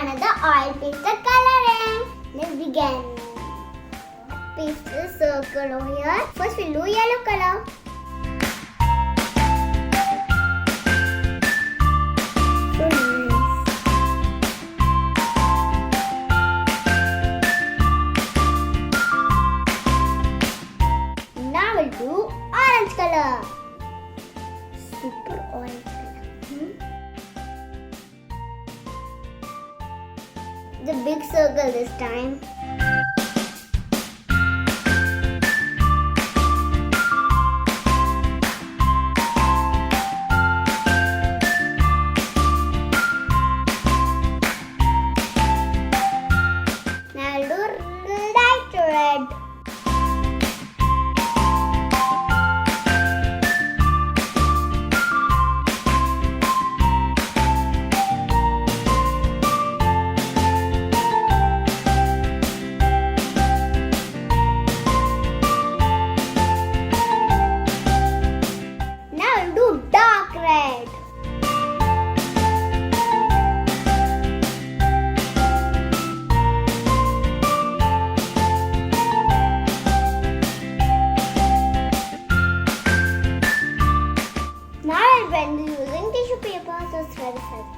another oil pastel coloring. Let's begin. Pastel circle over here. First we'll do yellow color. So nice. Now we'll do orange color. Super orange color. The big circle this time. Now I'll do light red. Using tissue paper, so it's very fast.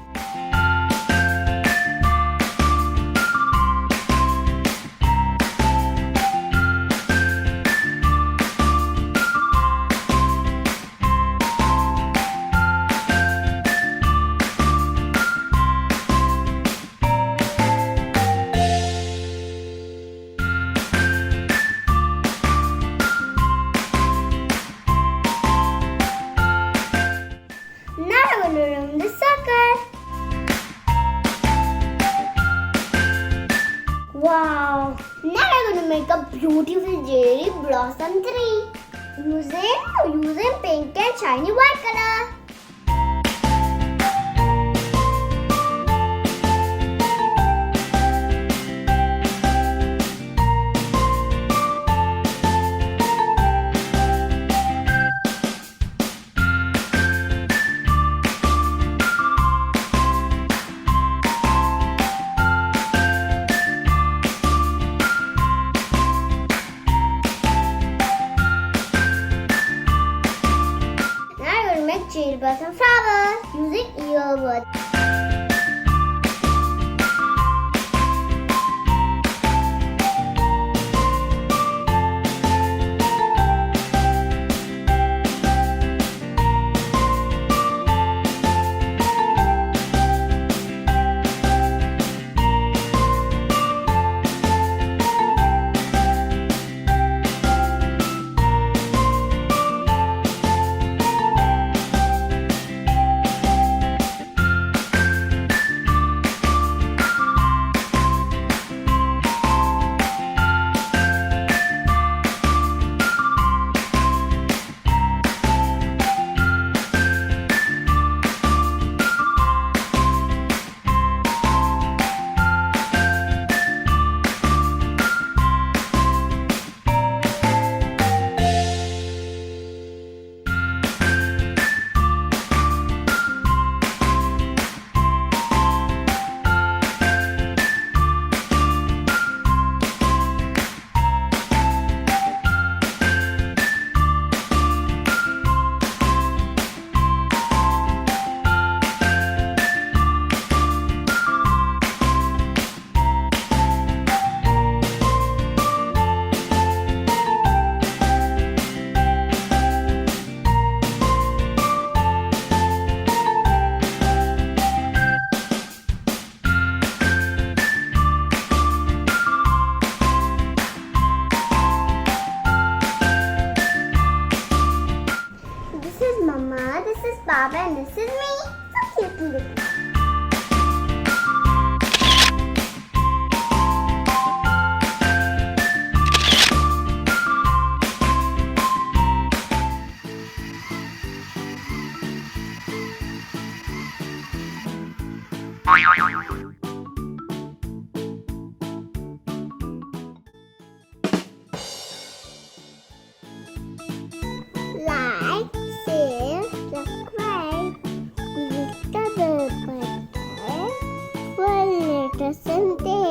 Around the circle. Wow! Now I'm going to make a beautiful cherry blossom tree using pink and shiny white color. Cherry blossom flowers using earbuds. Baba and this is me. So cute little. Like, share, subscribe, click the bell button for later presente.